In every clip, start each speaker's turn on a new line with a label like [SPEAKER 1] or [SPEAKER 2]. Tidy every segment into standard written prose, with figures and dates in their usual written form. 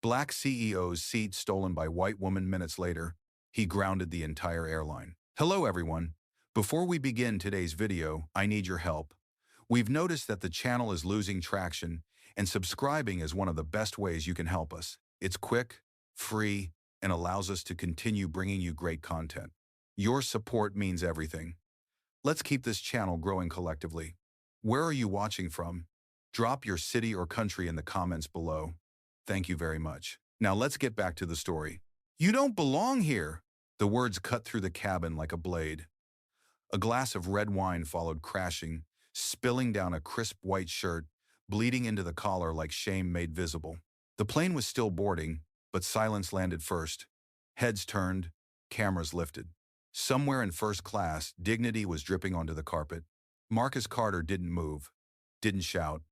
[SPEAKER 1] Black CEO's seat stolen by white woman minutes later. He grounded the entire airline. Hello everyone. Before we begin today's video, I need your help. We've noticed that the channel is losing traction, and subscribing is one of the best ways you can help us. It's quick, free, and allows us to continue bringing you great content. Your support means everything. Let's keep this channel growing collectively. Where are you watching from? Drop your city or country in the comments below. Thank you very much. Now let's get back to the story. You don't belong here. The words cut through the cabin like a blade. A glass of red wine followed crashing, spilling down a crisp white shirt, bleeding into the collar like shame made visible. The plane was still boarding, but silence landed first. Heads turned, cameras lifted. Somewhere in first class, dignity was dripping onto the carpet. Marcus Carter didn't move, didn't shout.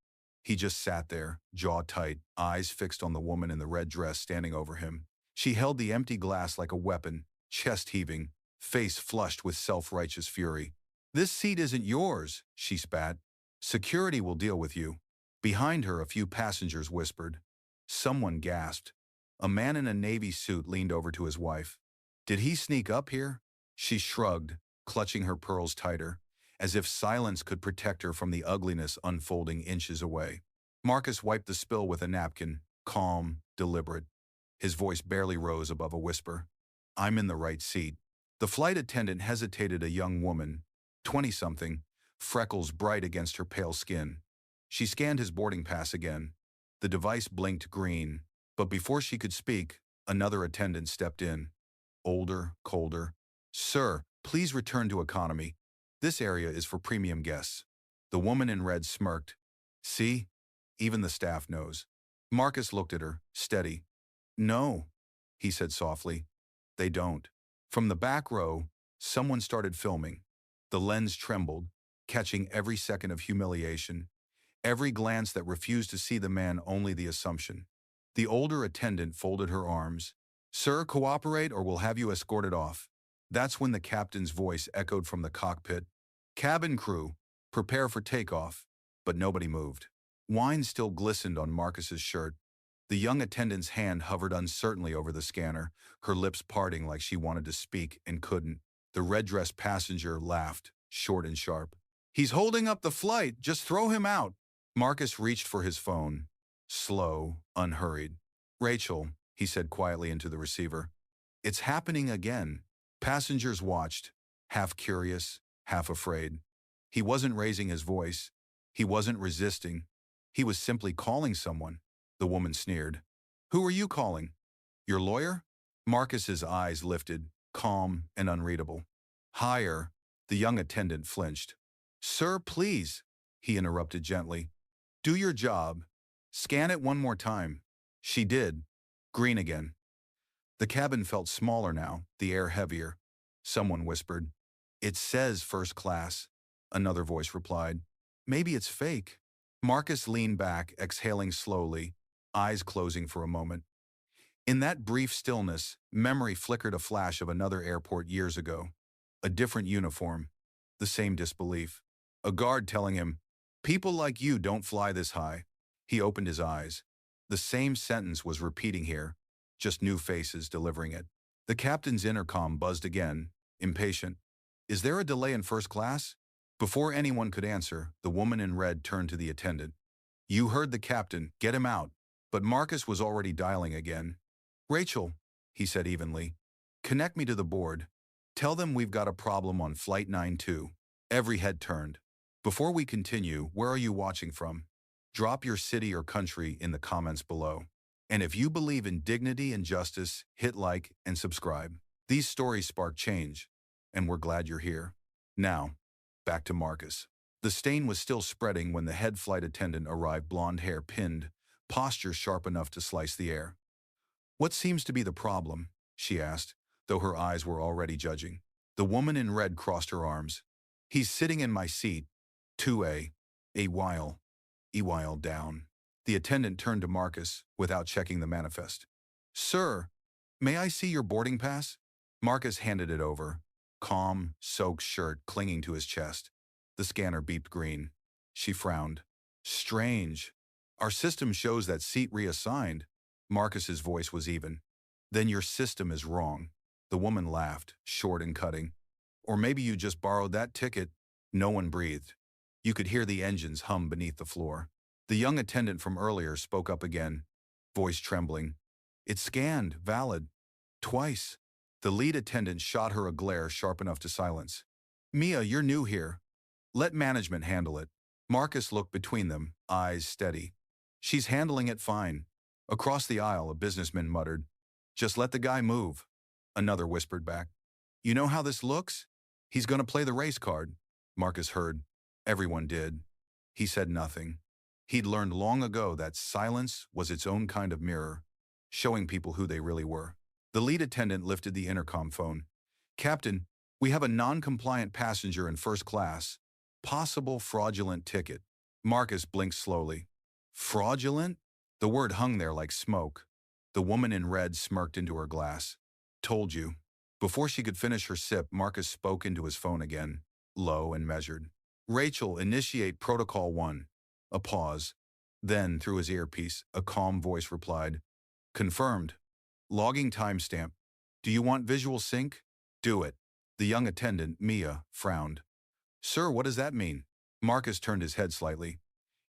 [SPEAKER 1] He just sat there, jaw tight, eyes fixed on the woman in the red dress standing over him. She held the empty glass like a weapon, chest heaving, face flushed with self-righteous fury. "This seat isn't yours," she spat. "Security will deal with you." Behind her, a few passengers whispered. Someone gasped. A man in a navy suit leaned over to his wife. "Did he sneak up here?" She shrugged, clutching her pearls tighter, as if silence could protect her from the ugliness unfolding inches away. Marcus wiped the spill with a napkin, calm, deliberate. His voice barely rose above a whisper. "I'm in the right seat." The flight attendant hesitated, a young woman, 20-something, freckles bright against her pale skin. She scanned his boarding pass again. The device blinked green, but before she could speak, another attendant stepped in. Older, colder. "Sir, please return to economy. This area is for premium guests." The woman in red smirked. "See? Even the staff knows." Marcus looked at her, steady. "No," he said softly. "They don't." From the back row, someone started filming. The lens trembled, catching every second of humiliation, every glance that refused to see the man, only the assumption. The older attendant folded her arms. "Sir, cooperate or we'll have you escorted off." That's when the captain's voice echoed from the cockpit. "Cabin crew, prepare for takeoff." But nobody moved. Wine still glistened on Marcus's shirt. The young attendant's hand hovered uncertainly over the scanner, her lips parting like she wanted to speak and couldn't. The red-dressed passenger laughed, short and sharp. "He's holding up the flight, just throw him out." Marcus reached for his phone. Slow, unhurried. "Rachel," he said quietly into the receiver. "It's happening again." Passengers watched, half curious, half afraid. He wasn't raising his voice. He wasn't resisting. He was simply calling someone. The woman sneered. "Who are you calling? Your lawyer?" Marcus's eyes lifted, calm and unreadable. "Higher." The young attendant flinched. "Sir, please," he interrupted gently. "Do your job. Scan it one more time." She did. Green again. The cabin felt smaller now, the air heavier. Someone whispered. "It says first class," another voice replied. "Maybe it's fake." Marcus leaned back, exhaling slowly, eyes closing for a moment. In that brief stillness, memory flickered a flash of another airport years ago. A different uniform. The same disbelief. A guard telling him, "People like you don't fly this high." He opened his eyes. The same sentence was repeating here, just new faces delivering it. The captain's intercom buzzed again, impatient. "Is there a delay in first class?" Before anyone could answer, the woman in red turned to the attendant. "You heard the captain, get him out." But Marcus was already dialing again. "Rachel," he said evenly, "connect me to the board. Tell them we've got a problem on Flight 92. Every head turned. "Before we continue, where are you watching from? Drop your city or country in the comments below. And if you believe in dignity and justice, hit like and subscribe. These stories spark change, and we're glad you're here." Now, back to Marcus. The stain was still spreading when the head flight attendant arrived, blonde hair pinned, posture sharp enough to slice the air. "What seems to be the problem?" she asked, though her eyes were already judging. The woman in red crossed her arms. "He's sitting in my seat. 2A. A while down." The attendant turned to Marcus without checking the manifest. "Sir, may I see your boarding pass?" Marcus handed it over, calm, soaked shirt clinging to his chest. The scanner beeped green. She frowned. "Strange. Our system shows that seat reassigned." Marcus's voice was even. Then your system is wrong. The woman laughed, short and cutting. Or maybe you just borrowed that ticket. No one breathed. You could hear the engines hum beneath the floor. The young attendant from earlier spoke up again, voice trembling. It's scanned, valid. Twice. The lead attendant shot her a glare sharp enough to silence. Mia, you're new here. Let management handle it. Marcus looked between them, eyes steady. She's handling it fine. Across the aisle, a businessman muttered. Just let the guy move. Another whispered back. You know how this looks? He's going to play the race card. Marcus heard. Everyone did. He said nothing. He'd learned long ago that silence was its own kind of mirror, showing people who they really were. The lead attendant lifted the intercom phone. Captain, we have a non-compliant passenger in first class. Possible fraudulent ticket. Marcus blinked slowly. Fraudulent? The word hung there like smoke. The woman in red smirked into her glass. Told you. Before she could finish her sip, Marcus spoke into his phone again, low and measured. Rachel, initiate Protocol 1. A pause. Then, through his earpiece, a calm voice replied. Confirmed. Logging timestamp. Do you want visual sync? Do it. The young attendant, Mia, frowned. Sir, what does that mean? Marcus turned his head slightly.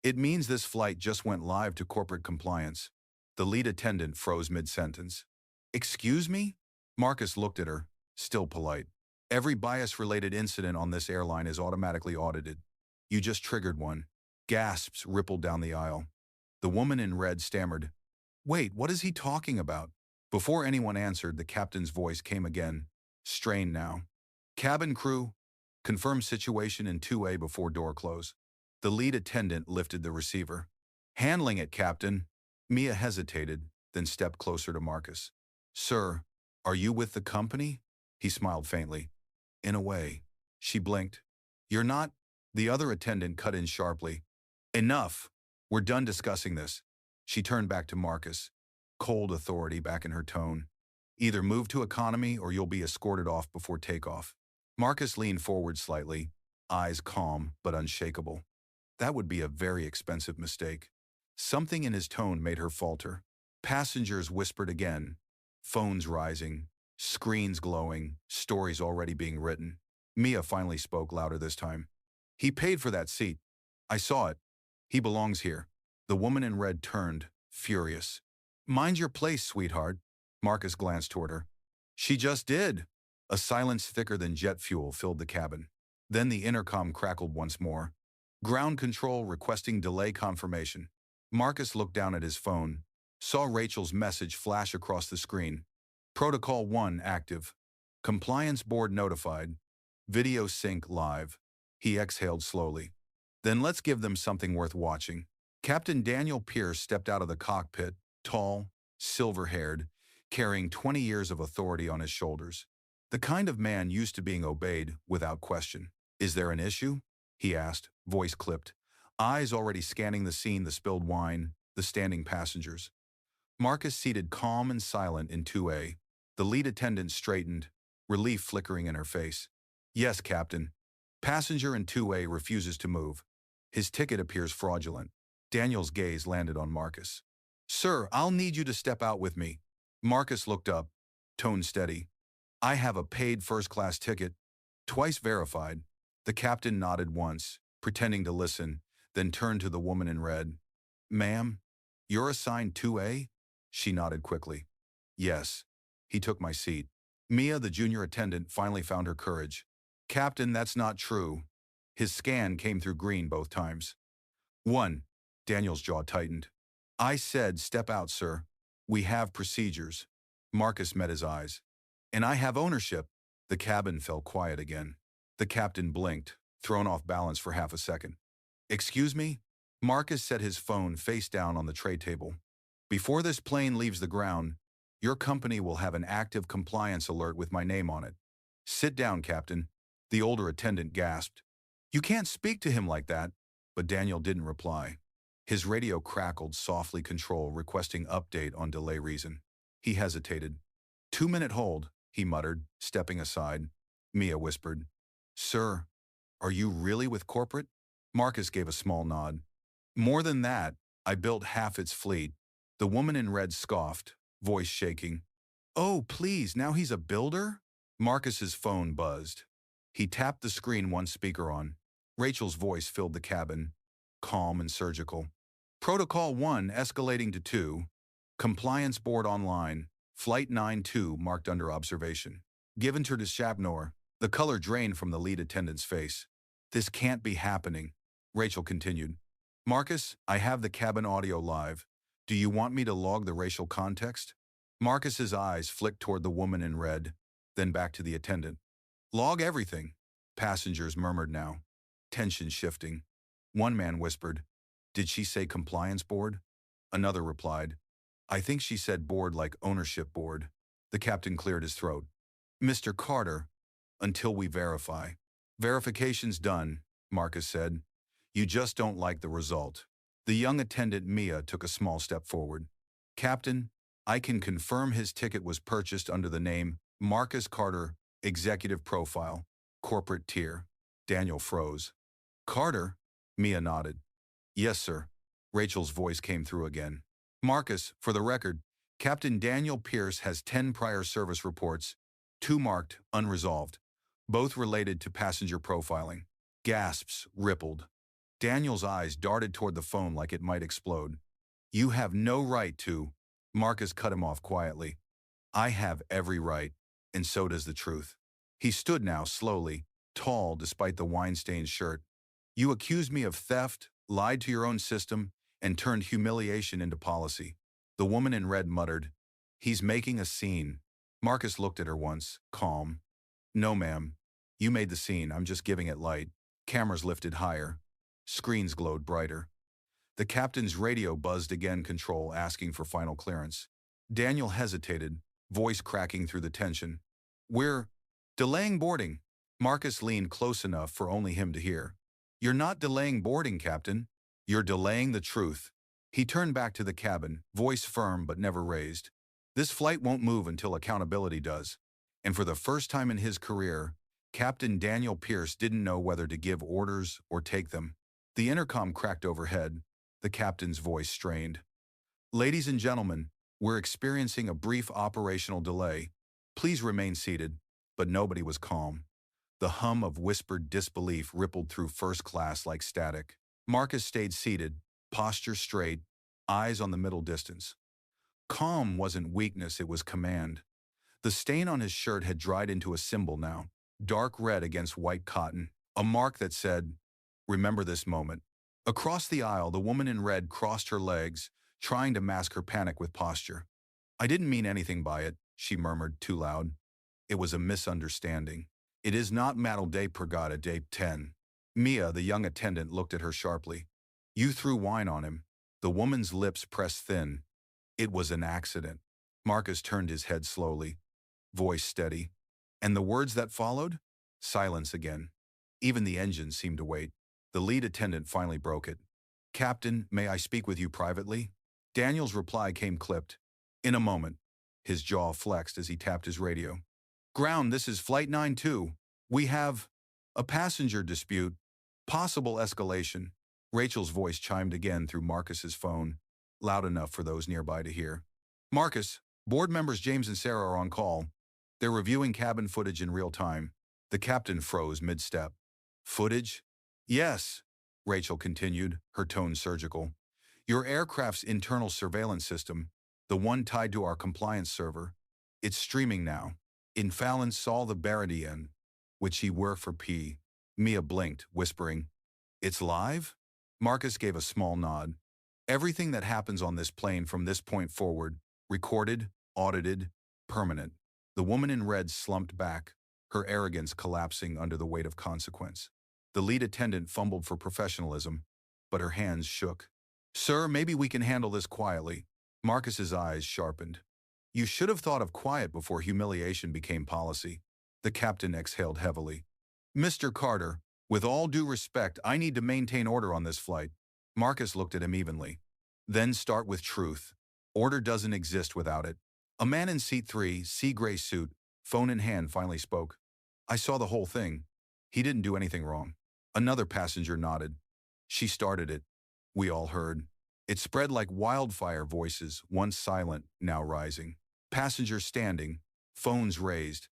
[SPEAKER 1] It means this flight just went live to corporate compliance. The lead attendant froze mid-sentence. Excuse me? Marcus looked at her, still polite. Every bias-related incident on this airline is automatically audited. You just triggered one. Gasps rippled down the aisle. The woman in red stammered. Wait, what is he talking about? Before anyone answered, the captain's voice came again, strained now. Cabin crew, confirm situation in 2A before door close. The lead attendant lifted the receiver. Handling it, Captain. Mia hesitated, then stepped closer to Marcus. Sir, are you with the company? He smiled faintly. In a way. She blinked. You're not? The other attendant cut in sharply. Enough. We're done discussing this. She turned back to Marcus, cold authority back in her tone. Either move to economy or you'll be escorted off before takeoff. Marcus leaned forward slightly, eyes calm but unshakable. That would be a very expensive mistake. Something in his tone made her falter. Passengers whispered again, phones rising, screens glowing, stories already being written. Mia finally spoke louder this time. He paid for that seat. I saw it. He belongs here. The woman in red turned, furious. Mind your place, sweetheart. Marcus glanced toward her. She just did. A silence thicker than jet fuel filled the cabin. Then the intercom crackled once more. Ground control requesting delay confirmation. Marcus looked down at his phone, saw Rachel's message flash across the screen. Protocol 1 active. Compliance board notified. Video sync live. He exhaled slowly. Then let's give them something worth watching. Captain Daniel Pierce stepped out of the cockpit, tall, silver-haired, carrying 20 years of authority on his shoulders. The kind of man used to being obeyed without question. Is there an issue? He asked, voice clipped, eyes already scanning the scene, the spilled wine, the standing passengers. Marcus seated calm and silent in 2A. The lead attendant straightened, relief flickering in her face. Yes, Captain. Passenger in 2A refuses to move. His ticket appears fraudulent. Daniel's gaze landed on Marcus. Sir, I'll need you to step out with me. Marcus looked up, tone steady. I have a paid first-class ticket, twice verified. The captain nodded once, pretending to listen, then turned to the woman in red. Ma'am, you're assigned 2A? She nodded quickly. Yes. He took my seat. Mia, the junior attendant, finally found her courage. Captain, that's not true. His scan came through green both times. 1. Daniel's jaw tightened. I said, step out, sir. We have procedures. Marcus met his eyes. And I have ownership. The cabin fell quiet again. The captain blinked, thrown off balance for half a second. Excuse me? Marcus set his phone face down on the tray table. Before this plane leaves the ground, your company will have an active compliance alert with my name on it. Sit down, Captain. The older attendant gasped. You can't speak to him like that. But Daniel didn't reply. His radio crackled, softly control requesting update on delay reason. He hesitated. 2-minute hold, he muttered, stepping aside. Mia whispered. Sir, are you really with corporate? Marcus gave a small nod. More than that, I built half its fleet. The woman in red scoffed, voice shaking. Oh, please, now he's a builder? Marcus's phone buzzed. He tapped the screen one speaker on. Rachel's voice filled the cabin, calm and surgical. Protocol 1 escalating to 2. Compliance board online. Flight 92 marked under observation. Given to Shabnor, the color drained from the lead attendant's face. This can't be happening, Rachel continued. Marcus, I have the cabin audio live. Do you want me to log the racial context? Marcus's eyes flicked toward the woman in red, then back to the attendant. Log everything, passengers murmured now, tension shifting. One man whispered, Did she say compliance board? Another replied, I think she said board like ownership board. The captain cleared his throat. Mr. Carter, until we verify. Verification's done, Marcus said. You just don't like the result. The young attendant Mia took a small step forward. Captain, I can confirm his ticket was purchased under the name Marcus Carter, Executive Profile, Corporate Tier. Daniel froze. Carter? Mia nodded. Yes, sir. Rachel's voice came through again. Marcus, for the record, Captain Daniel Pierce has 10 prior service reports, 2 marked unresolved, both related to passenger profiling. Gasps rippled. Daniel's eyes darted toward the phone like it might explode. You have no right to. Marcus cut him off quietly. I have every right, and so does the truth. He stood now slowly, tall despite the wine-stained shirt. You accused me of theft, lied to your own system, and turned humiliation into policy. The woman in red muttered, He's making a scene. Marcus looked at her once, calm. No, ma'am. You made the scene, I'm just giving it light. Cameras lifted higher. Screens glowed brighter. The captain's radio buzzed again, control asking for final clearance. Daniel hesitated, voice cracking through the tension. We're delaying boarding. Marcus leaned close enough for only him to hear. You're not delaying boarding, Captain. You're delaying the truth. He turned back to the cabin, voice firm but never raised. This flight won't move until accountability does. And for the first time in his career, Captain Daniel Pierce didn't know whether to give orders or take them. The intercom cracked overhead, the captain's voice strained. Ladies and gentlemen, we're experiencing a brief operational delay. Please remain seated, but nobody was calm. The hum of whispered disbelief rippled through first class like static. Marcus stayed seated, posture straight, eyes on the middle distance. Calm wasn't weakness, it was command. The stain on his shirt had dried into a symbol now, dark red against white cotton, a mark that said, Remember this moment. Across the aisle, the woman in red crossed her legs, trying to mask her panic with posture. I didn't mean anything by it, she murmured, too loud. It was a misunderstanding. It is not Matal de Purgada de 10. Mia, the young attendant, looked at her sharply. You threw wine on him. The woman's lips pressed thin. It was an accident. Marcus turned his head slowly, voice steady. And the words that followed? Silence again. Even the engine seemed to wait. The lead attendant finally broke it. Captain, may I speak with you privately? Daniel's reply came clipped. In a moment. His jaw flexed as he tapped his radio. Ground, this is Flight 92. We have a passenger dispute. Possible escalation. Rachel's voice chimed again through Marcus's phone, loud enough for those nearby to hear. Marcus, board members James and Sarah are on call. They're reviewing cabin footage in real time. The captain froze mid-step. Footage? Yes, Rachel continued, her tone surgical. Your aircraft's internal surveillance system, the one tied to our compliance server, it's streaming now. In Fallon saw the Baradian, which he were for P. Mia blinked, whispering, It's live? Marcus gave a small nod. Everything that happens on this plane from this point forward, recorded, audited, permanent. The woman in red slumped back, her arrogance collapsing under the weight of consequence. The lead attendant fumbled for professionalism, but her hands shook. Sir, maybe we can handle this quietly. Marcus's eyes sharpened. You should have thought of quiet before humiliation became policy. The captain exhaled heavily. Mr. Carter, with all due respect, I need to maintain order on this flight. Marcus looked at him evenly. Then start with truth. Order doesn't exist without it. A man in seat 3, sea gray suit, phone in hand, finally spoke. I saw the whole thing. He didn't do anything wrong. Another passenger nodded. She started it. We all heard. It spread like wildfire, voices, once silent, now rising. Passengers standing, phones raised,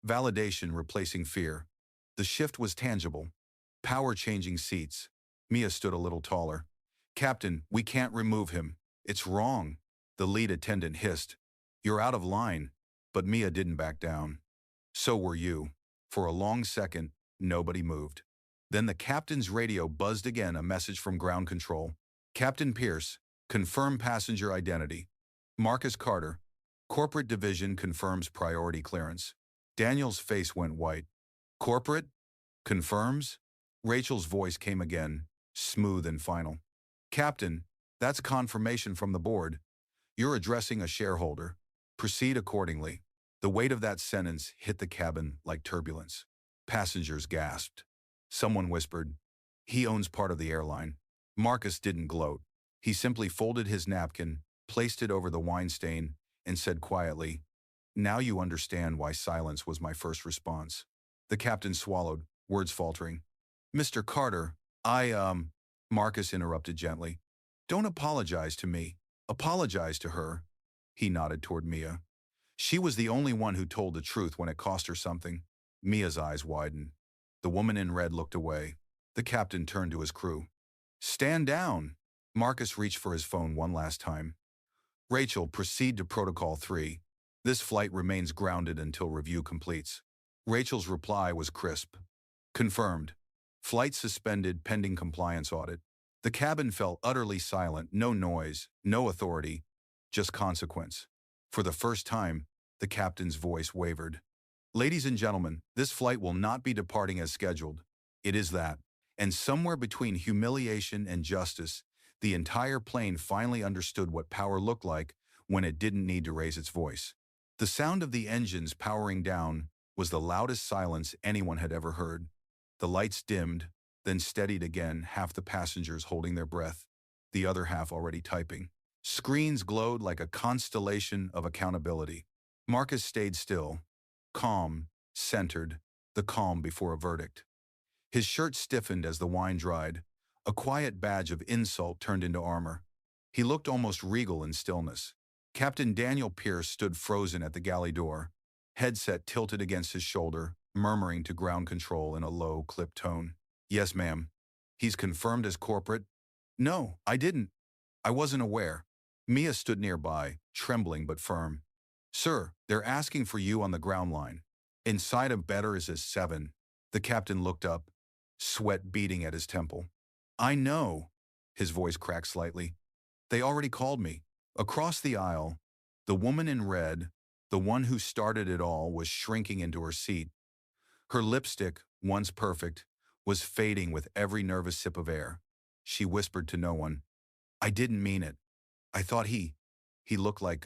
[SPEAKER 1] validation replacing fear. The shift was tangible. Power changing seats. Mia stood a little taller. "Captain, we can't remove him. It's wrong," the lead attendant hissed. "You're out of line." But Mia didn't back down. So were you. For a long second, nobody moved. Then the captain's radio buzzed again, a message from ground control. "Captain Pierce, confirm passenger identity. Marcus Carter, corporate division confirms priority clearance." Daniel's face went white. "Corporate? Confirms?" Rachel's voice came again, smooth and final. "Captain, that's confirmation from the board. You're addressing a shareholder. Proceed accordingly." The weight of that sentence hit the cabin like turbulence. Passengers gasped. Someone whispered, "He owns part of the airline." Marcus didn't gloat. He simply folded his napkin, placed it over the wine stain, and said quietly, "Now you understand why silence was my first response." The captain swallowed, words faltering. "Mr. Carter, Marcus interrupted gently. "Don't apologize to me. Apologize to her." He nodded toward Mia. "She was the only one who told the truth when it cost her something." Mia's eyes widened. The woman in red looked away. The captain turned to his crew. "Stand down." Marcus reached for his phone one last time. "Rachel, proceed to Protocol 3. This flight remains grounded until review completes." Rachel's reply was crisp. "Confirmed. Flight suspended pending compliance audit." The cabin fell utterly silent, no noise, no authority, just consequence. For the first time, the captain's voice wavered. "Ladies and gentlemen, this flight will not be departing as scheduled. It is that." And somewhere between humiliation and justice, the entire plane finally understood what power looked like when it didn't need to raise its voice. The sound of the engines powering down was the loudest silence anyone had ever heard. The lights dimmed, then steadied again, half the passengers holding their breath, the other half already typing. Screens glowed like a constellation of accountability. Marcus stayed still, calm, centered, the calm before a verdict. His shirt stiffened as the wine dried, a quiet badge of insult turned into armor. He looked almost regal in stillness. Captain Daniel Pierce stood frozen at the galley door, headset tilted against his shoulder, murmuring to ground control in a low, clipped tone. "Yes, ma'am." "He's confirmed as corporate?" "No, I didn't. I wasn't aware." Mia stood nearby, trembling but firm. "Sir, they're asking for you on the ground line. Inside of better is a 7. The captain looked up, sweat beading at his temple. "I know." His voice cracked slightly. "They already called me." Across the aisle, the woman in red, the one who started it all, was shrinking into her seat. Her lipstick, once perfect, was fading with every nervous sip of air. She whispered to no one, "I didn't mean it. I thought he looked like,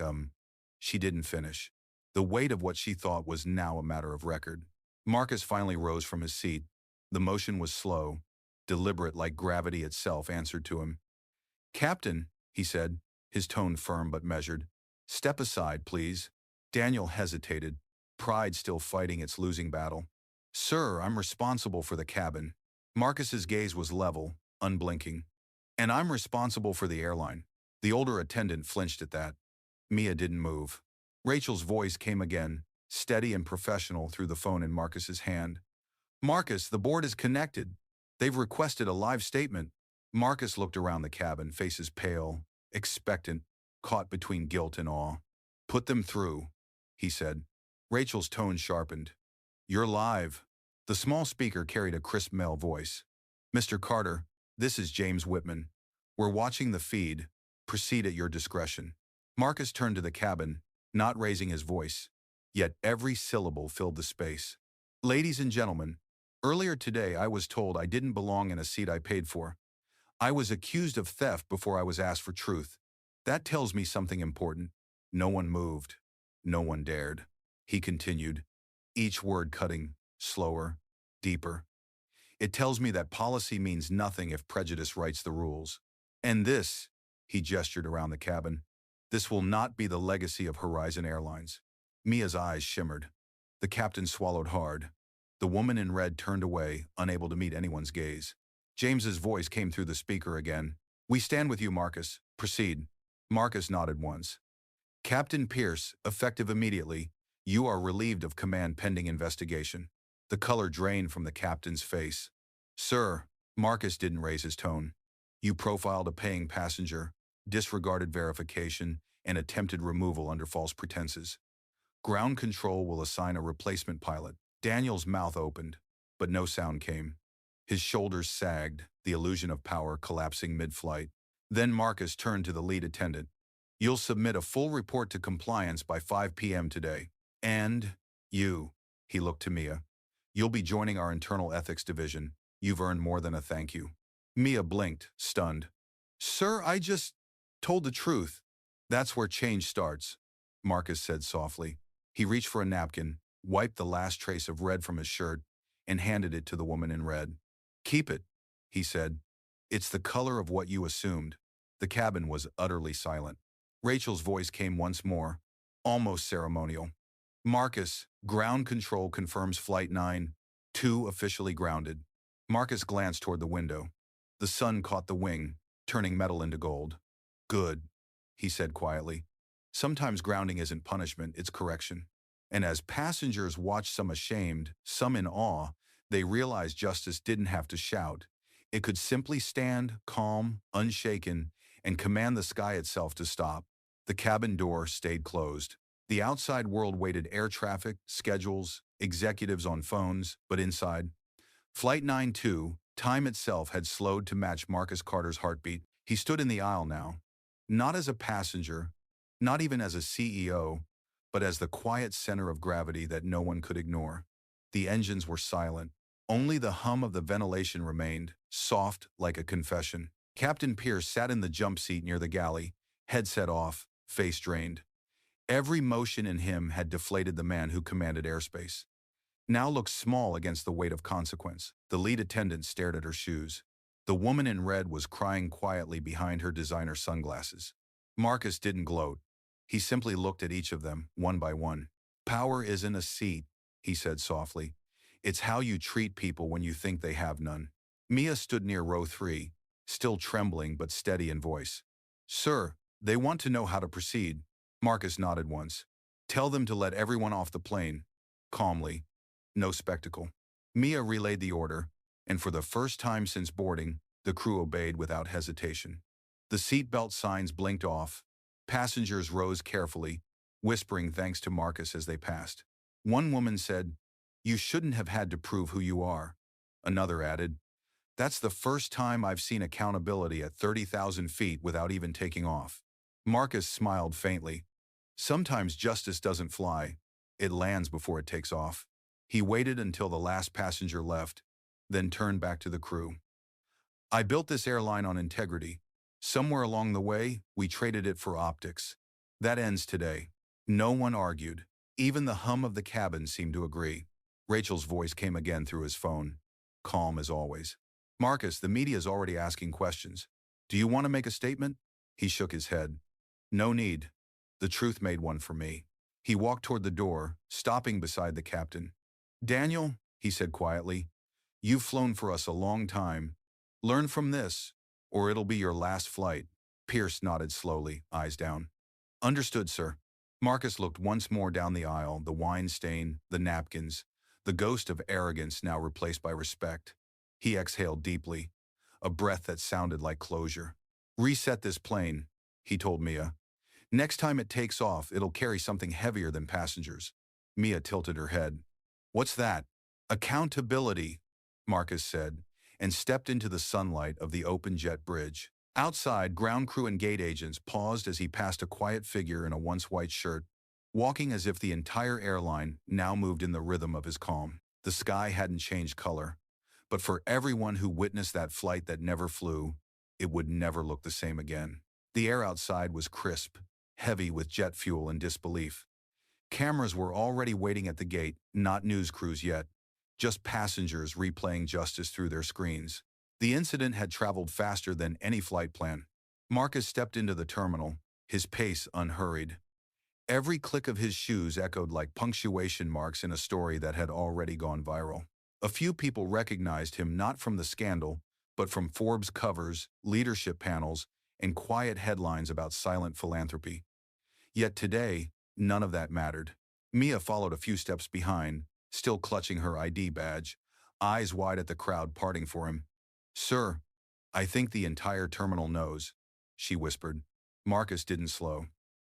[SPEAKER 1] She didn't finish. The weight of what she thought was now a matter of record. Marcus finally rose from his seat. The motion was slow, deliberate, like gravity itself answered to him. "Captain," he said, his tone firm but measured. "Step aside, please." Daniel hesitated, pride still fighting its losing battle. "Sir, I'm responsible for the cabin." Marcus's gaze was level, unblinking. "And I'm responsible for the airline." The older attendant flinched at that. Mia didn't move. Rachel's voice came again, steady and professional through the phone in Marcus's hand. "Marcus, the board is connected. They've requested a live statement." Marcus looked around the cabin, faces pale, expectant, caught between guilt and awe. "Put them through," he said. Rachel's tone sharpened. "You're live." The small speaker carried a crisp male voice. "Mr. Carter, this is James Whitman. We're watching the feed. Proceed at your discretion." Marcus turned to the cabin, not raising his voice, yet every syllable filled the space. "Ladies and gentlemen, earlier today I was told I didn't belong in a seat I paid for. I was accused of theft before I was asked for truth. That tells me something important." No one moved. No one dared. He continued, each word cutting, slower, deeper. "It tells me that policy means nothing if prejudice writes the rules. And this," he gestured around the cabin, "this will not be the legacy of Horizon Airlines." Mia's eyes shimmered. The captain swallowed hard. The woman in red turned away, unable to meet anyone's gaze. James's voice came through the speaker again. We stand with you, Marcus. Proceed. Marcus nodded once. Captain Pierce, effective immediately. You are relieved of command pending investigation. The color drained from the captain's face. Sir, Marcus didn't raise his tone. You profiled a paying passenger, disregarded verification, and attempted removal under false pretenses. Ground control will assign a replacement pilot. Daniel's mouth opened, but no sound came. His shoulders sagged, the illusion of power collapsing mid-flight. Then Marcus turned to the lead attendant. You'll submit a full report to compliance by 5 p.m. today. And you, he looked to Mia. You'll be joining our internal ethics division. You've earned more than a thank you. Mia blinked, stunned. Sir, I just told the truth. That's where change starts, Marcus said softly. He reached for a napkin, wiped the last trace of red from his shirt, and handed it to the woman in red. Keep it, he said. It's the color of what you assumed. The cabin was utterly silent. Rachel's voice came once more, almost ceremonial. Marcus, ground control confirms Flight 9-2 officially grounded. Marcus glanced toward the window. The sun caught the wing, turning metal into gold. Good, he said quietly. Sometimes grounding isn't punishment, it's correction. And as passengers watched, some ashamed, some in awe, they realized justice didn't have to shout. It could simply stand, calm, unshaken, and command the sky itself to stop. The cabin door stayed closed. The outside world waited air traffic, schedules, executives on phones, but inside, Flight 9-2, time itself had slowed to match Marcus Carter's heartbeat. He stood in the aisle now, not as a passenger, not even as a CEO, but as the quiet center of gravity that no one could ignore. The engines were silent. Only the hum of the ventilation remained, soft like a confession. Captain Pierce sat in the jump seat near the galley, headset off, face drained. Every motion in him had deflated the man who commanded airspace. Now looked small against the weight of consequence. The lead attendant stared at her shoes. The woman in red was crying quietly behind her designer sunglasses. Marcus didn't gloat. He simply looked at each of them, one by one. Power isn't a seat, he said softly. It's how you treat people when you think they have none. Mia stood near row 3, still trembling but steady in voice. Sir, they want to know how to proceed. Marcus nodded once. Tell them to let everyone off the plane. Calmly. No spectacle. Mia relayed the order, and for the first time since boarding, the crew obeyed without hesitation. The seatbelt signs blinked off. Passengers rose carefully, whispering thanks to Marcus as they passed. One woman said, You shouldn't have had to prove who you are. Another added, That's the first time I've seen accountability at 30,000 feet without even taking off. Marcus smiled faintly. Sometimes justice doesn't fly. It lands before it takes off. He waited until the last passenger left, then turned back to the crew. I built this airline on integrity. Somewhere along the way, we traded it for optics. That ends today. No one argued. Even the hum of the cabin seemed to agree. Rachel's voice came again through his phone, calm as always. Marcus, the media's already asking questions. Do you want to make a statement? He shook his head. No need. The truth made one for me. He walked toward the door, stopping beside the captain. Daniel, he said quietly, you've flown for us a long time. Learn from this, or it'll be your last flight. Pierce nodded slowly, eyes down. Understood, sir. Marcus looked once more down the aisle, the wine stain, the napkins, the ghost of arrogance now replaced by respect. He exhaled deeply, a breath that sounded like closure. Reset this plane, he told Mia. Next time it takes off, it'll carry something heavier than passengers. Mia tilted her head. What's that? Accountability, Marcus said, and stepped into the sunlight of the open jet bridge. Outside, ground crew and gate agents paused as he passed a quiet figure in a once white shirt, walking as if the entire airline now moved in the rhythm of his calm. The sky hadn't changed color, but for everyone who witnessed that flight that never flew, it would never look the same again. The air outside was crisp, heavy with jet fuel and disbelief. Cameras were already waiting at the gate, not news crews yet, just passengers replaying justice through their screens. The incident had traveled faster than any flight plan. Marcus stepped into the terminal, his pace unhurried. Every click of his shoes echoed like punctuation marks in a story that had already gone viral. A few people recognized him not from the scandal, but from Forbes covers, leadership panels, and quiet headlines about silent philanthropy. Yet today, none of that mattered. Mia followed a few steps behind, still clutching her ID badge, eyes wide at the crowd parting for him. "Sir, I think the entire terminal knows," she whispered. Marcus didn't slow.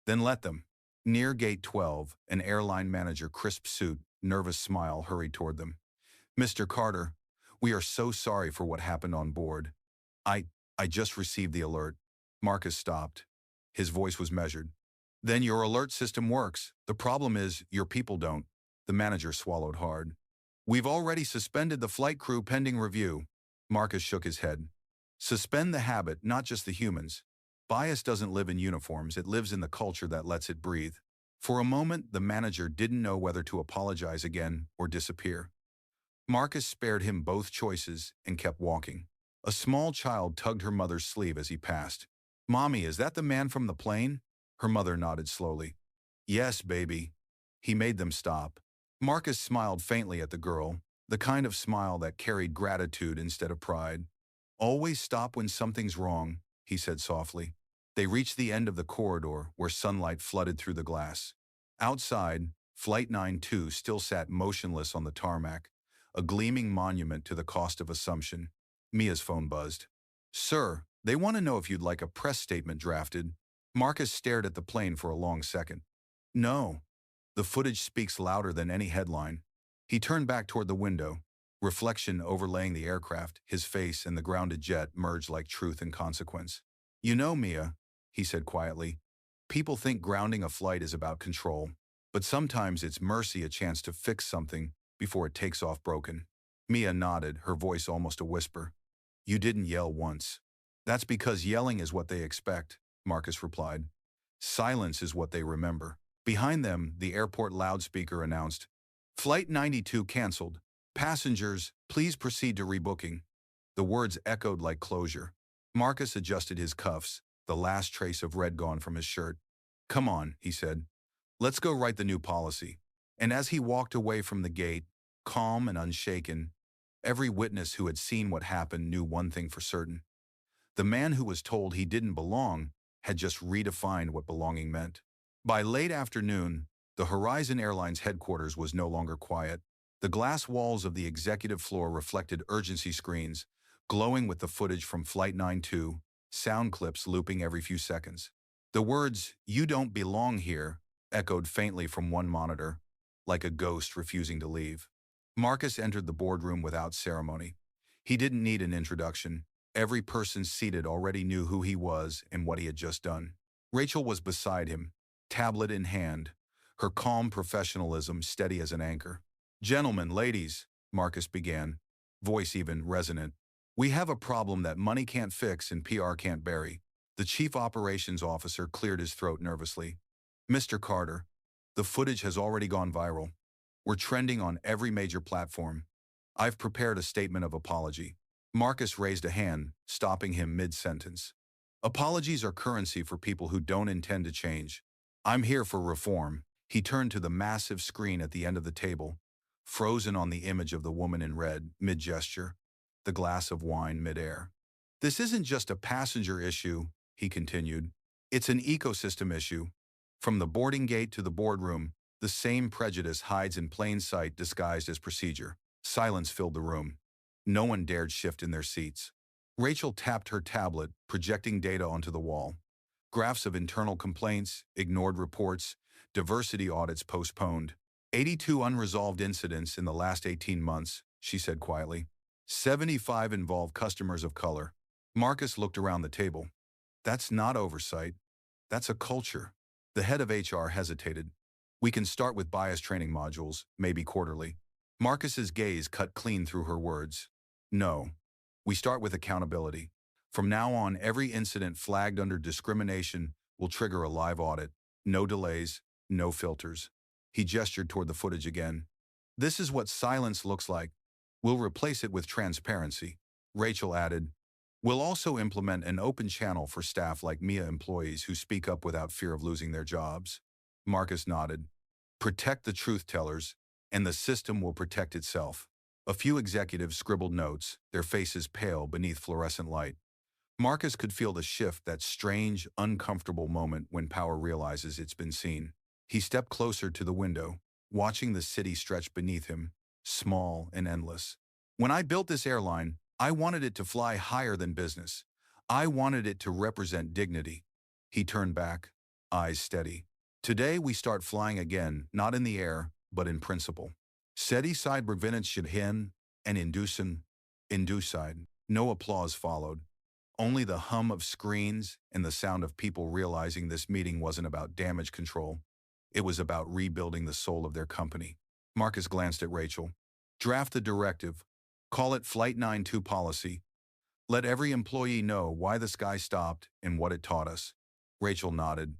[SPEAKER 1] "Then let them." Near gate 12, an airline manager, crisp suit, nervous smile, hurried toward them. "Mr. Carter, we are so sorry for what happened on board. I, I just received the alert." Marcus stopped. His voice was measured. "Then your alert system works. The problem is, your people don't." The manager swallowed hard. "We've already suspended the flight crew pending review." Marcus shook his head. "Suspend the habit, not just the humans. Bias doesn't live in uniforms, it lives in the culture that lets it breathe." For a moment, the manager didn't know whether to apologize again or disappear. Marcus spared him both choices and kept walking. A small child tugged her mother's sleeve as he passed. "Mommy, is that the man from the plane?" Her mother nodded slowly. "Yes, baby." He made them stop. Marcus smiled faintly at the girl, the kind of smile that carried gratitude instead of pride. "Always stop when something's wrong," he said softly. They reached the end of the corridor where sunlight flooded through the glass. Outside, Flight 92 still sat motionless on the tarmac, a gleaming monument to the cost of assumption. Mia's phone buzzed. "Sir, they want to know if you'd like a press statement drafted." Marcus stared at the plane for a long second. "No." The footage speaks louder than any headline. He turned back toward the window, reflection overlaying the aircraft, his face and the grounded jet merged like truth and consequence. "You know, Mia," he said quietly, "people think grounding a flight is about control, but sometimes it's mercy, a chance to fix something before it takes off broken." Mia nodded, her voice almost a whisper. "You didn't yell once." "That's because yelling is what they expect," Marcus replied. "Silence is what they remember." Behind them, the airport loudspeaker announced, "Flight 92 canceled. Passengers, please proceed to rebooking." The words echoed like closure. Marcus adjusted his cuffs, the last trace of red gone from his shirt. "Come on," he said. "Let's go write the new policy." And as he walked away from the gate, calm and unshaken, every witness who had seen what happened knew one thing for certain. The man who was told he didn't belong had just redefined what belonging meant. By late afternoon, the Horizon Airlines headquarters was no longer quiet. The glass walls of the executive floor reflected urgency screens, glowing with the footage from Flight 92, sound clips looping every few seconds. The words, "You don't belong here," echoed faintly from one monitor, like a ghost refusing to leave. Marcus entered the boardroom without ceremony. He didn't need an introduction. Every person seated already knew who he was and what he had just done. Rachel was beside him, tablet in hand, her calm professionalism steady as an anchor. "Gentlemen, ladies," Marcus began, voice even resonant, "we have a problem that money can't fix and PR can't bury." The chief operations officer cleared his throat nervously. "Mr. Carter, the footage has already gone viral. We're trending on every major platform. I've prepared a statement of apology." Marcus raised a hand, stopping him mid-sentence. "Apologies are currency for people who don't intend to change. I'm here for reform." He turned to the massive screen at the end of the table, frozen on the image of the woman in red, mid-gesture, the glass of wine mid-air. "This isn't just a passenger issue," he continued. "It's an ecosystem issue. From the boarding gate to the boardroom, the same prejudice hides in plain sight disguised as procedure." Silence filled the room. No one dared shift in their seats. Rachel tapped her tablet, projecting data onto the wall. Graphs of internal complaints, ignored reports, diversity audits postponed. 82 unresolved incidents in the last 18 months, she said quietly. 75 involve customers of color. Marcus looked around the table. "That's not oversight. That's a culture." The head of HR hesitated. "We can start with bias training modules, maybe quarterly." Marcus's gaze cut clean through her words. "No. We start with accountability. From now on, every incident flagged under discrimination will trigger a live audit. No delays, no filters." He gestured toward the footage again. "This is what silence looks like. We'll replace it with transparency." Rachel added, "We'll also implement an open channel for staff like Mia employees who speak up without fear of losing their jobs." Marcus nodded. "Protect the truth tellers, and the system will protect itself." A few executives scribbled notes, their faces pale beneath fluorescent light. Marcus could feel the shift, that strange, uncomfortable moment when power realizes it's been seen. He stepped closer to the window, watching the city stretch beneath him, small and endless. When I built this airline, I wanted it to fly higher than business. I wanted it to represent dignity. He turned back, eyes steady. Today we start flying again, not in the air, but in principle. Sedi side prejudice hin, and inducide. No applause followed. Only the hum of screens and the sound of people realizing this meeting wasn't about damage control. It was about rebuilding the soul of their company. Marcus glanced at Rachel. Draft the directive. Call it Flight 92 policy. Let every employee know why the sky stopped and what it taught us. Rachel nodded.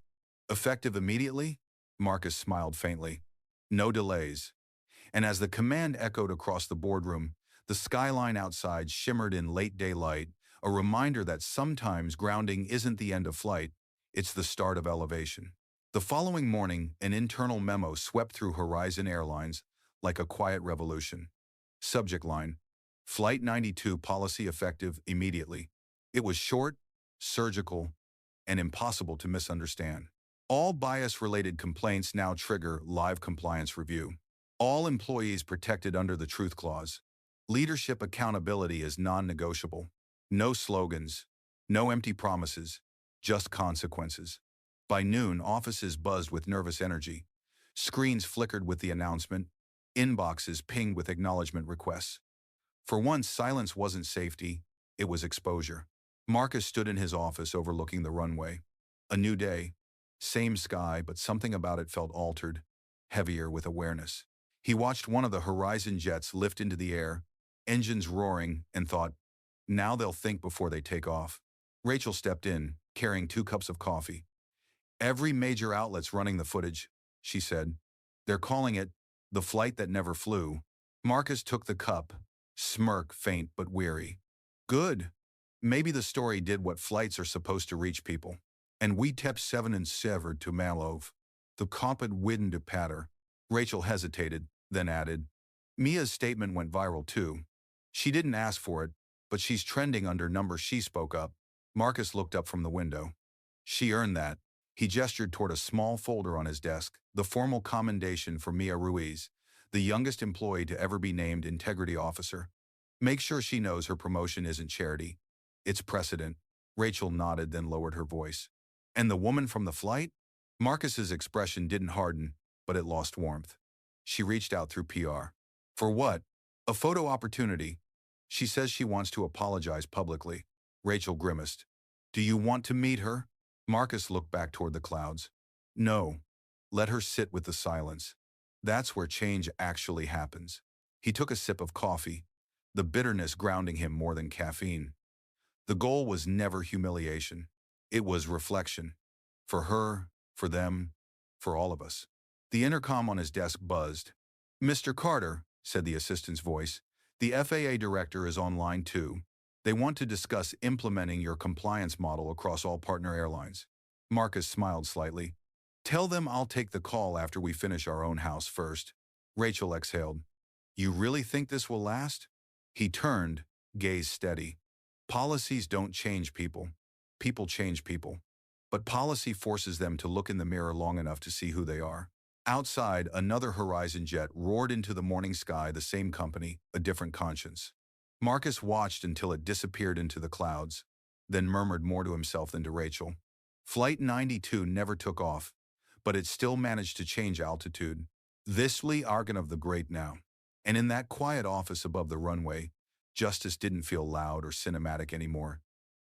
[SPEAKER 1] Effective immediately? Marcus smiled faintly. No delays. And as the command echoed across the boardroom, the skyline outside shimmered in late daylight, a reminder that sometimes grounding isn't the end of flight, it's the start of elevation. The following morning, an internal memo swept through Horizon Airlines like a quiet revolution. Subject line: Flight 92 policy effective immediately. It was short, surgical, and impossible to misunderstand. All bias-related complaints now trigger live compliance review. All employees protected under the Truth Clause. Leadership accountability is non-negotiable. No slogans, no empty promises, just consequences. By noon, offices buzzed with nervous energy. Screens flickered with the announcement. Inboxes pinged with acknowledgement requests. For once, silence wasn't safety, it was exposure. Marcus stood in his office overlooking the runway. A new day. Same sky, but something about it felt altered, heavier with awareness. He watched one of the Horizon jets lift into the air, engines roaring, and thought, now they'll think before they take off. Rachel stepped in, carrying 2 cups of coffee. Every major outlet's running the footage, she said. They're calling it the flight that never flew. Marcus took the cup, smirk faint but weary. Good. Maybe the story did what flights are supposed to reach people. And we tep 7 and severed to Malov. The compet widden to patter. Rachel hesitated, then added. Mia's statement went viral too. She didn't ask for it, but she's trending under number. She spoke up. Marcus looked up from the window. She earned that. He gestured toward a small folder on his desk, the formal commendation for Mia Ruiz, the youngest employee to ever be named Integrity Officer. Make sure she knows her promotion isn't charity. It's precedent. Rachel nodded, then lowered her voice. And the woman from the flight? Marcus's expression didn't harden, but it lost warmth. She reached out through PR. For what? A photo opportunity. She says she wants to apologize publicly. Rachel grimaced. Do you want to meet her? Marcus looked back toward the clouds. No. Let her sit with the silence. That's where change actually happens. He took a sip of coffee, the bitterness grounding him more than caffeine. The goal was never humiliation. It was reflection. For her, for them, for all of us. The intercom on his desk buzzed. Mr. Carter, said the assistant's voice, the FAA director is on line 2. They want to discuss implementing your compliance model across all partner airlines. Marcus smiled slightly. Tell them I'll take the call after we finish our own house first. Rachel exhaled. You really think this will last? He turned, gaze steady. Policies don't change people. People change people. But policy forces them to look in the mirror long enough to see who they are. Outside, another Horizon jet roared into the morning sky, the same company, a different conscience. Marcus watched until it disappeared into the clouds, then murmured more to himself than to Rachel. Flight 92 never took off, but it still managed to change altitude. This Lee Argon of the great now. And in that quiet office above the runway, justice didn't feel loud or cinematic anymore.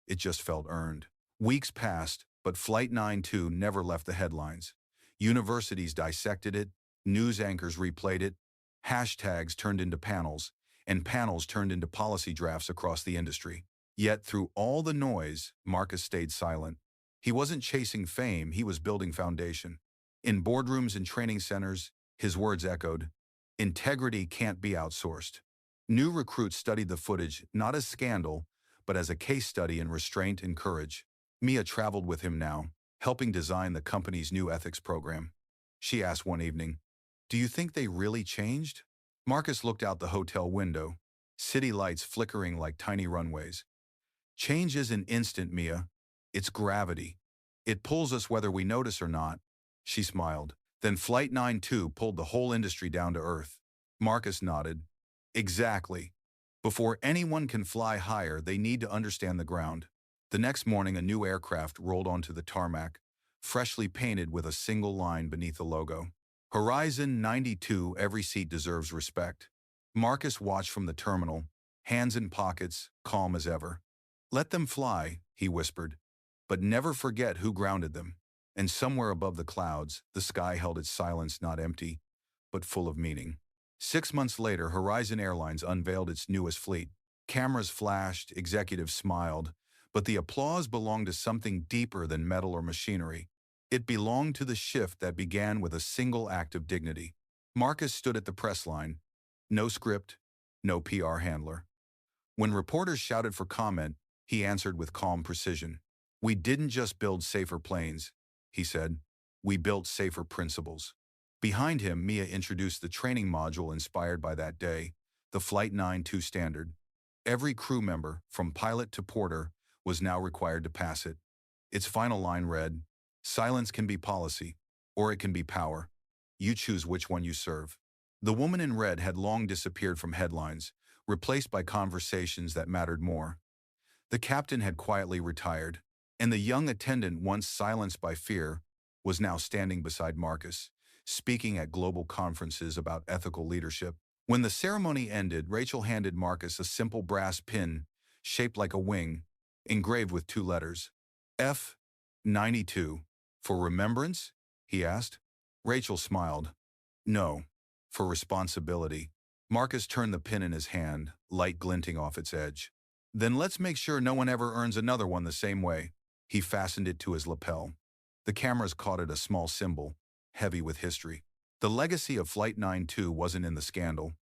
[SPEAKER 1] It just felt earned. Weeks passed, but Flight 92 never left the headlines. Universities dissected it, news anchors replayed it, hashtags turned into panels, and panels turned into policy drafts across the industry. Yet through all the noise, Marcus stayed silent. He wasn't chasing fame, he was building foundation. In boardrooms and training centers, his words echoed, integrity can't be outsourced. New recruits studied the footage not as scandal, but as a case study in restraint and courage. Mia traveled with him now, helping design the company's new ethics program. She asked one evening, do you think they really changed? Marcus looked out the hotel window, city lights flickering like tiny runways. Change isn't instant, Mia. It's gravity. It pulls us whether we notice or not. She smiled. Then Flight 92 pulled the whole industry down to earth. Marcus nodded. Exactly. Before anyone can fly higher, they need to understand the ground. The next morning, a new aircraft rolled onto the tarmac, freshly painted with a single line beneath the logo. Horizon 92, every seat deserves respect. Marcus watched from the terminal, hands in pockets, calm as ever. Let them fly, he whispered, but never forget who grounded them. And somewhere above the clouds, the sky held its silence, not empty, but full of meaning. 6 months later, Horizon Airlines unveiled its newest fleet. Cameras flashed, executives smiled, but the applause belonged to something deeper than metal or machinery. It belonged to the shift that began with a single act of dignity. Marcus stood at the press line. No script, no PR handler. When reporters shouted for comment, he answered with calm precision. We didn't just build safer planes, he said. We built safer principles. Behind him, Mia introduced the training module inspired by that day, the Flight 92 standard. Every crew member, from pilot to porter, was now required to pass it. Its final line read, "Silence can be policy, or it can be power. You choose which one you serve." The woman in red had long disappeared from headlines, replaced by conversations that mattered more. The captain had quietly retired, and the young attendant, once silenced by fear, was now standing beside Marcus, speaking at global conferences about ethical leadership. When the ceremony ended, Rachel handed Marcus a simple brass pin, shaped like a wing, engraved with 2 letters. F92. For remembrance? He asked. Rachel smiled. No, for responsibility. Marcus turned the pin in his hand, light glinting off its edge. Then let's make sure no one ever earns another one the same way. He fastened it to his lapel. The cameras caught it, a small symbol, heavy with history. The legacy of Flight 92 wasn't in the scandal.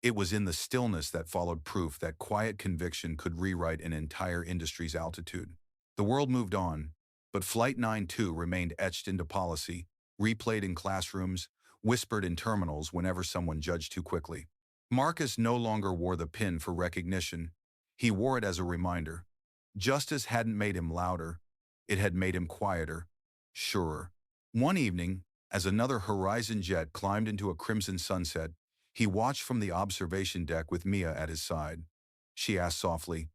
[SPEAKER 1] It was in the stillness that followed, proof that quiet conviction could rewrite an entire industry's altitude. The world moved on, but Flight 92 remained etched into policy, replayed in classrooms, whispered in terminals whenever someone judged too quickly. Marcus no longer wore the pin for recognition. He wore it as a reminder. Justice hadn't made him louder. It had made him quieter, surer. One evening, as another Horizon jet climbed into a crimson sunset, he watched from the observation deck with Mia at his side. She asked softly,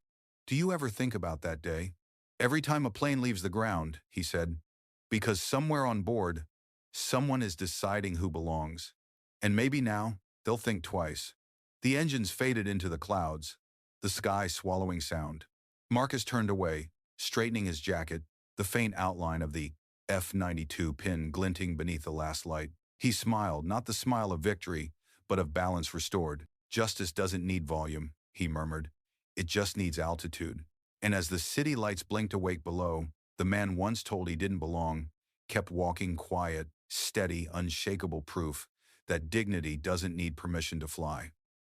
[SPEAKER 1] "Do you ever think about that day?" "Every time a plane leaves the ground," he said, "because somewhere on board, someone is deciding who belongs. And maybe now, they'll think twice." The engines faded into the clouds, the sky swallowing sound. Marcus turned away, straightening his jacket, the faint outline of the F92 pin glinting beneath the last light. He smiled, not the smile of victory, but of balance restored. "Justice doesn't need volume," he murmured. "It just needs altitude." And as the city lights blinked awake below, the man once told he didn't belong kept walking, quiet, steady, unshakable, proof that dignity doesn't need permission to fly.